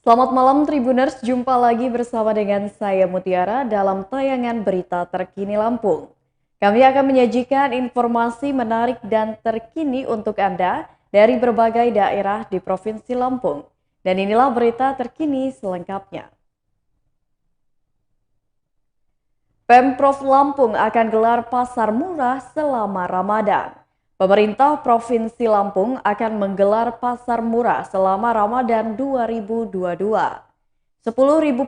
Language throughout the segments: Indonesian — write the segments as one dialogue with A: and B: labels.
A: Selamat malam Tribuners, jumpa lagi bersama dengan saya Mutiara dalam tayangan berita terkini Lampung. Kami akan menyajikan informasi menarik dan terkini untuk Anda dari berbagai daerah di Provinsi Lampung. Dan inilah berita terkini selengkapnya. Pemprov Lampung akan gelar pasar murah selama Ramadan. Pemerintah Provinsi Lampung akan menggelar pasar murah selama Ramadan 2022. 10.000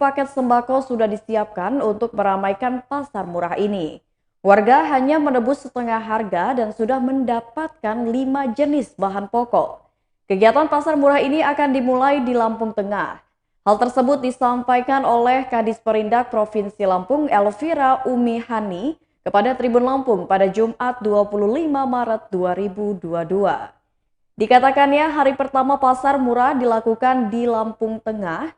A: paket sembako sudah disiapkan untuk meramaikan pasar murah ini. Warga hanya menebus setengah harga dan sudah mendapatkan 5 jenis bahan pokok. Kegiatan pasar murah ini akan dimulai di Lampung Tengah. Hal tersebut disampaikan oleh Kadis Perindak Provinsi Lampung Elvira Umi Hani kepada Tribun Lampung pada Jumat 25 Maret 2022. Dikatakannya hari pertama pasar murah dilakukan di Lampung Tengah.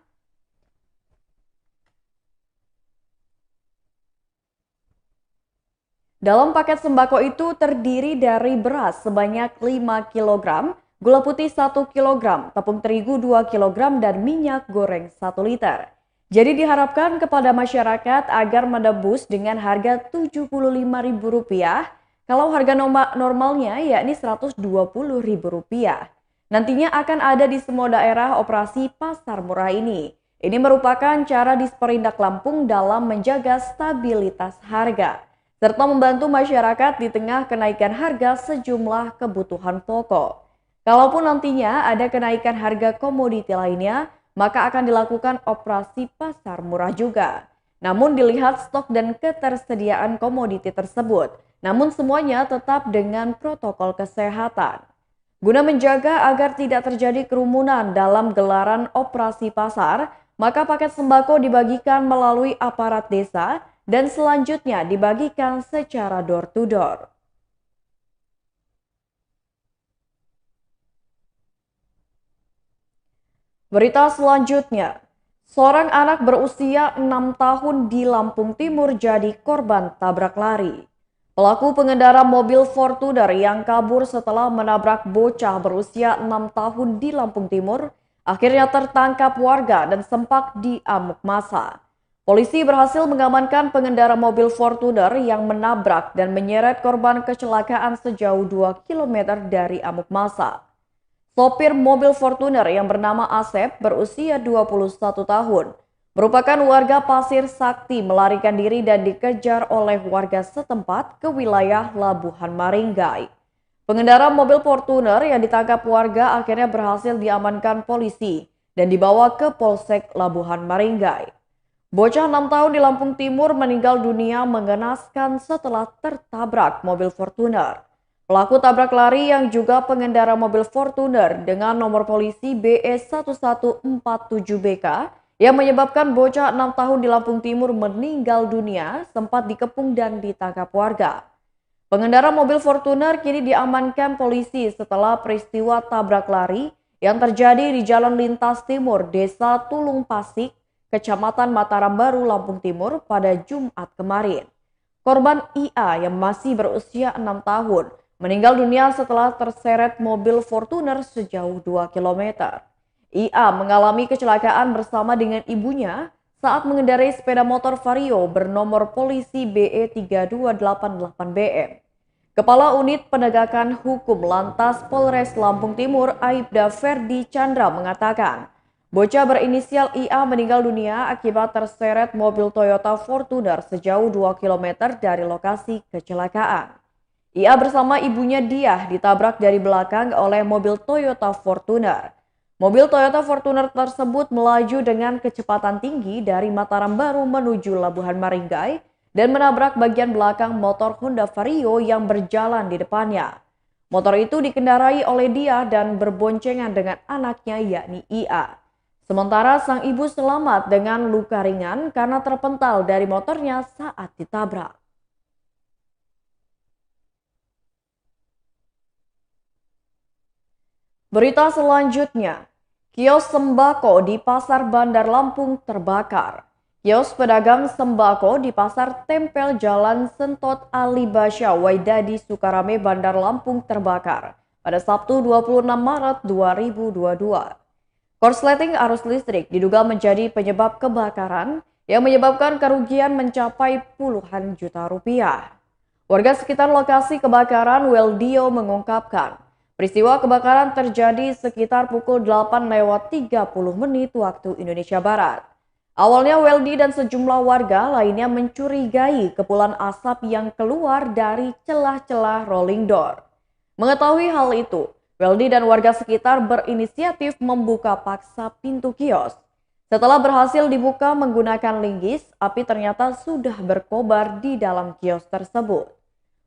A: Dalam paket sembako itu terdiri dari beras sebanyak 5 kg, gula putih 1 kg, tepung terigu 2 kg, dan minyak goreng 1 liter. Jadi diharapkan kepada masyarakat agar menebus dengan harga Rp75.000 kalau harga normalnya yakni Rp120.000. Nantinya akan ada di semua daerah operasi pasar murah ini. Ini merupakan cara Disperindak Lampung dalam menjaga stabilitas harga serta membantu masyarakat di tengah kenaikan harga sejumlah kebutuhan pokok. Kalaupun nantinya ada kenaikan harga komoditi lainnya, maka akan dilakukan operasi pasar murah juga. Namun dilihat stok dan ketersediaan komoditi tersebut, namun semuanya tetap dengan protokol kesehatan. Guna menjaga agar tidak terjadi kerumunan dalam gelaran operasi pasar, maka paket sembako dibagikan melalui aparat desa dan selanjutnya dibagikan secara door-to-door. Berita selanjutnya, seorang anak berusia 6 tahun di Lampung Timur jadi korban tabrak lari. Pelaku pengendara mobil Fortuner yang kabur setelah menabrak bocah berusia 6 tahun di Lampung Timur akhirnya tertangkap warga dan sempat diamuk massa. Polisi berhasil mengamankan pengendara mobil Fortuner yang menabrak dan menyeret korban kecelakaan sejauh 2 km dari amuk massa. Sopir mobil Fortuner yang bernama Asep berusia 21 tahun merupakan warga Pasir Sakti melarikan diri dan dikejar oleh warga setempat ke wilayah Labuhan Maringgai. Pengendara mobil Fortuner yang ditangkap warga akhirnya berhasil diamankan polisi dan dibawa ke Polsek Labuhan Maringgai. Bocah 6 tahun di Lampung Timur meninggal dunia mengenaskan setelah tertabrak mobil Fortuner. Pelaku tabrak lari yang juga pengendara mobil Fortuner dengan nomor polisi BE1147BK yang menyebabkan bocah 6 tahun di Lampung Timur meninggal dunia sempat dikepung dan ditangkap warga. Pengendara mobil Fortuner kini diamankan polisi setelah peristiwa tabrak lari yang terjadi di Jalan Lintas Timur, Desa Tulung Pasik, Kecamatan Mataram Baru, Lampung Timur pada Jumat kemarin. Korban IA yang masih berusia 6 tahun meninggal dunia setelah terseret mobil Fortuner sejauh 2 km. IA mengalami kecelakaan bersama dengan ibunya saat mengendarai sepeda motor Vario bernomor polisi BE3288BM. Kepala Unit Penegakan Hukum Lantas Polres Lampung Timur Aibda Ferdi Chandra mengatakan, bocah berinisial IA meninggal dunia akibat terseret mobil Toyota Fortuner sejauh 2 km dari lokasi kecelakaan. IA bersama ibunya Diah ditabrak dari belakang oleh mobil Toyota Fortuner. Mobil Toyota Fortuner tersebut melaju dengan kecepatan tinggi dari Mataram Baru menuju Labuhan Maringgai dan menabrak bagian belakang motor Honda Vario yang berjalan di depannya. Motor itu dikendarai oleh Diah dan berboncengan dengan anaknya yakni IA. Sementara sang ibu selamat dengan luka ringan karena terpental dari motornya saat ditabrak. Berita selanjutnya, kios sembako di Pasar Bandar Lampung terbakar. Kios pedagang sembako di Pasar Tempel Jalan Sentot Ali Basya Waidadi Sukarame Bandar Lampung terbakar pada Sabtu 26 Maret 2022. Korsleting arus listrik diduga menjadi penyebab kebakaran yang menyebabkan kerugian mencapai puluhan juta rupiah. Warga sekitar lokasi kebakaran Weldio mengungkapkan, peristiwa kebakaran terjadi sekitar pukul 8:30 waktu Indonesia Barat. Awalnya Weldi dan sejumlah warga lainnya mencurigai kepulan asap yang keluar dari celah-celah rolling door. Mengetahui hal itu, Weldi dan warga sekitar berinisiatif membuka paksa pintu kios. Setelah berhasil dibuka menggunakan linggis, api ternyata sudah berkobar di dalam kios tersebut.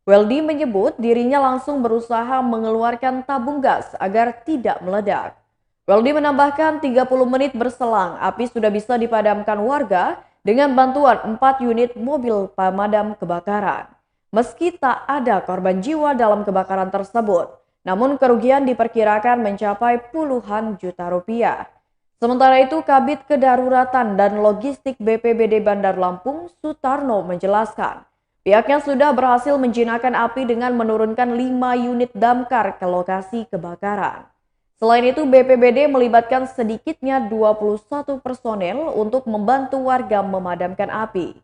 A: Weldi menyebut dirinya langsung berusaha mengeluarkan tabung gas agar tidak meledak. Weldi menambahkan 30 menit berselang, api sudah bisa dipadamkan warga dengan bantuan 4 unit mobil pemadam kebakaran. Meski tak ada korban jiwa dalam kebakaran tersebut, namun kerugian diperkirakan mencapai puluhan juta rupiah. Sementara itu, Kabid Kedaruratan dan Logistik BPBD Bandar Lampung, Sutarno menjelaskan, pihaknya sudah berhasil menjinakkan api dengan menurunkan 5 unit damkar ke lokasi kebakaran. Selain itu, BPBD melibatkan sedikitnya 21 personel untuk membantu warga memadamkan api.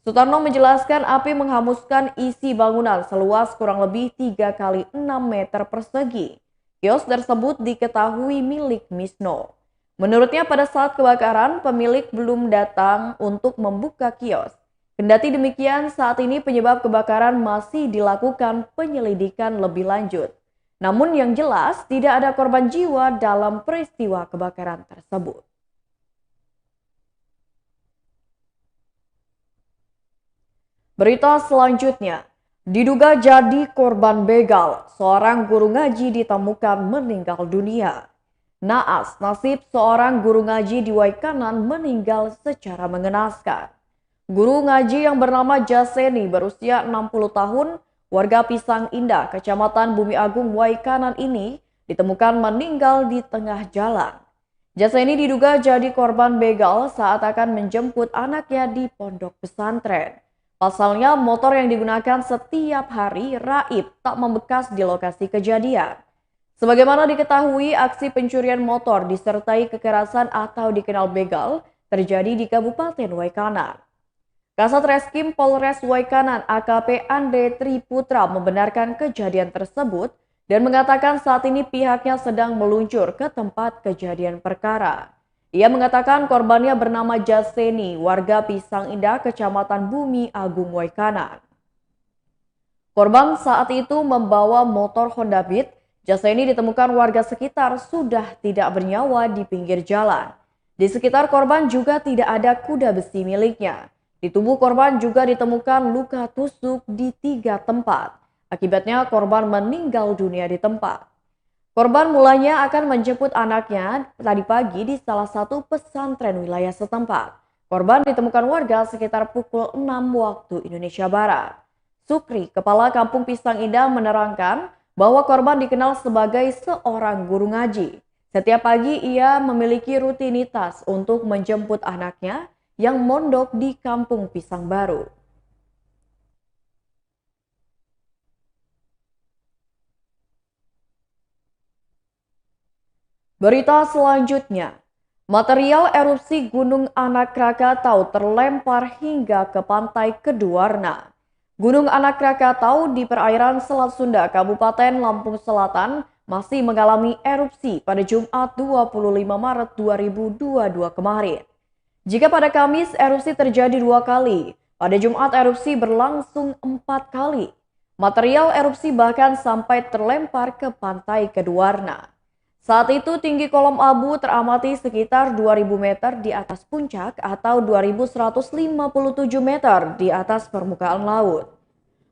A: Sutarno menjelaskan api menghanguskan isi bangunan seluas kurang lebih 3 kali 6 meter persegi. Kios tersebut diketahui milik Misno. Menurutnya pada saat kebakaran, pemilik belum datang untuk membuka kios. Kendati demikian, saat ini penyebab kebakaran masih dilakukan penyelidikan lebih lanjut. Namun yang jelas tidak ada korban jiwa dalam peristiwa kebakaran tersebut. Berita selanjutnya, diduga jadi korban begal, seorang guru ngaji ditemukan meninggal dunia. Naas, nasib seorang guru ngaji di Waikanan meninggal secara mengenaskan. Guru ngaji yang bernama Jaseni berusia 60 tahun, warga Pisang Indah, Kecamatan Bumi Agung, Waikanan ini ditemukan meninggal di tengah jalan. Jaseni diduga jadi korban begal saat akan menjemput anaknya di pondok pesantren. Pasalnya motor yang digunakan setiap hari raib tak membekas di lokasi kejadian. Sebagaimana diketahui, aksi pencurian motor disertai kekerasan atau dikenal begal terjadi di Kabupaten Waikanan. Kasat Reskrim Polres Waikanan AKP Andre Triputra membenarkan kejadian tersebut dan mengatakan saat ini pihaknya sedang meluncur ke tempat kejadian perkara. Ia mengatakan korbannya bernama Jaseni, warga Pisang Indah, Kecamatan Bumi Agung, Waikanan. Korban saat itu membawa motor Honda Beat. Jaseni ditemukan warga sekitar sudah tidak bernyawa di pinggir jalan. Di sekitar korban juga tidak ada kuda besi miliknya. Di tubuh korban juga ditemukan luka tusuk di 3 tempat. Akibatnya korban meninggal dunia di tempat. Korban mulanya akan menjemput anaknya tadi pagi di salah satu pesantren wilayah setempat. Korban ditemukan warga sekitar pukul 6 waktu Indonesia Barat. Sukri, kepala Kampung Pisang Indah menerangkan bahwa korban dikenal sebagai seorang guru ngaji. Setiap pagi ia memiliki rutinitas untuk menjemput anaknya yang mondok di Kampung Pisang Baru. Berita selanjutnya, material erupsi Gunung Anak Krakatau terlempar hingga ke pantai Keduarna. Gunung Anak Krakatau di perairan Selat Sunda, Kabupaten Lampung Selatan masih mengalami erupsi pada Jumat 25 Maret 2022 kemarin. Jika pada Kamis erupsi terjadi 2 kali, pada Jumat erupsi berlangsung 4 kali. Material erupsi bahkan sampai terlempar ke pantai Keduarna. Saat itu tinggi kolom abu teramati sekitar 2.000 meter di atas puncak atau 2.157 meter di atas permukaan laut.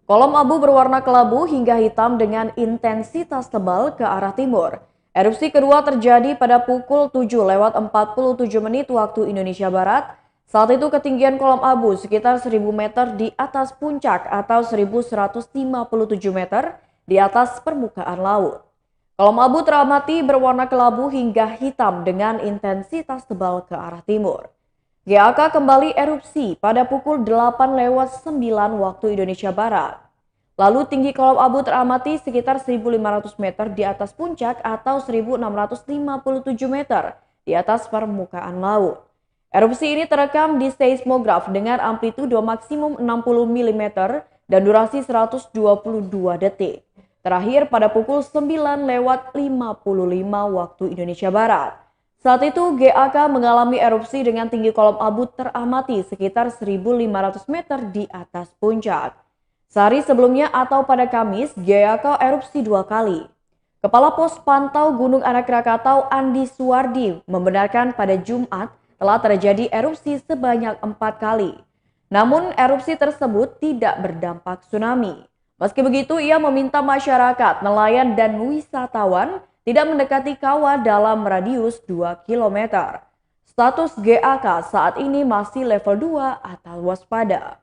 A: Kolom abu berwarna kelabu hingga hitam dengan intensitas tebal ke arah timur. Erupsi kedua terjadi pada pukul 7:47 waktu Indonesia Barat. Saat itu ketinggian kolom abu sekitar 1.000 meter di atas puncak atau 1.157 meter di atas permukaan laut. Kolom abu teramati berwarna kelabu hingga hitam dengan intensitas tebal ke arah timur. GAK kembali erupsi pada pukul 8:09 waktu Indonesia Barat. Lalu tinggi kolom abu teramati sekitar 1.500 meter di atas puncak atau 1.657 meter di atas permukaan laut. Erupsi ini terekam di seismograf dengan amplitudo maksimum 60 mm dan durasi 122 detik. Terakhir pada pukul 9:55 waktu Indonesia Barat. Saat itu GAK mengalami erupsi dengan tinggi kolom abu teramati sekitar 1.500 meter di atas puncak. Sehari sebelumnya atau pada Kamis, GAK erupsi 2 kali. Kepala Pos Pantau Gunung Anak Krakatau Andi Suwardi membenarkan pada Jumat telah terjadi erupsi sebanyak 4 kali. Namun erupsi tersebut tidak berdampak tsunami. Meski begitu, ia meminta masyarakat, nelayan, dan wisatawan tidak mendekati kawah dalam radius 2 km. Status GAK saat ini masih level 2 atau waspada.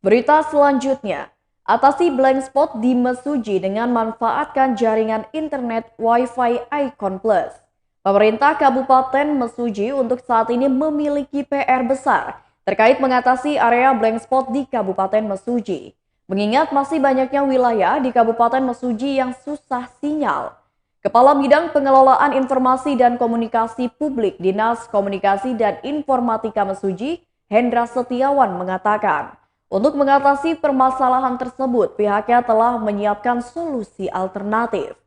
A: Berita selanjutnya, atasi blank spot di Mesuji dengan manfaatkan jaringan internet Wi-Fi Icon Plus. Pemerintah Kabupaten Mesuji untuk saat ini memiliki PR besar terkait mengatasi area blank spot di Kabupaten Mesuji. Mengingat masih banyaknya wilayah di Kabupaten Mesuji yang susah sinyal. Kepala Bidang Pengelolaan Informasi dan Komunikasi Publik Dinas Komunikasi dan Informatika Mesuji, Hendra Setiawan mengatakan, untuk mengatasi permasalahan tersebut, pihaknya telah menyiapkan solusi alternatif.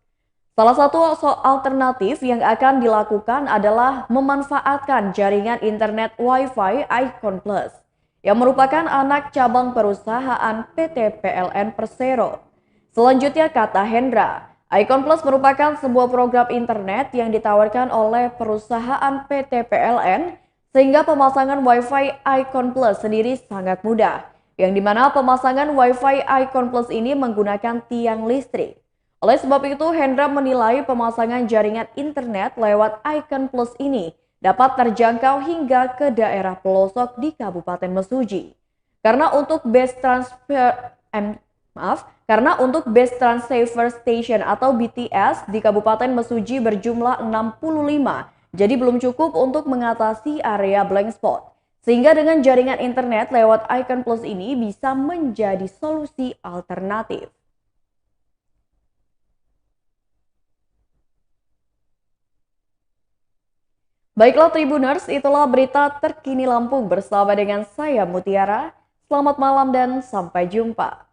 A: Salah satu alternatif yang akan dilakukan adalah memanfaatkan jaringan internet Wi-Fi Icon Plus yang merupakan anak cabang perusahaan PT PLN Persero. Selanjutnya kata Hendra, Icon Plus merupakan sebuah program internet yang ditawarkan oleh perusahaan PT PLN sehingga pemasangan Wi-Fi Icon Plus sendiri sangat mudah, yang dimana pemasangan Wi-Fi Icon Plus ini menggunakan tiang listrik. Oleh sebab itu, Hendra menilai pemasangan jaringan internet lewat Icon Plus ini dapat terjangkau hingga ke daerah pelosok di Kabupaten Mesuji. Karena untuk base transceiver station atau BTS di Kabupaten Mesuji berjumlah 65, jadi belum cukup untuk mengatasi area blank spot. Sehingga dengan jaringan internet lewat Icon Plus ini bisa menjadi solusi alternatif. Baiklah Tribuners, itulah berita terkini Lampung bersama dengan saya Mutiara. Selamat malam dan sampai jumpa.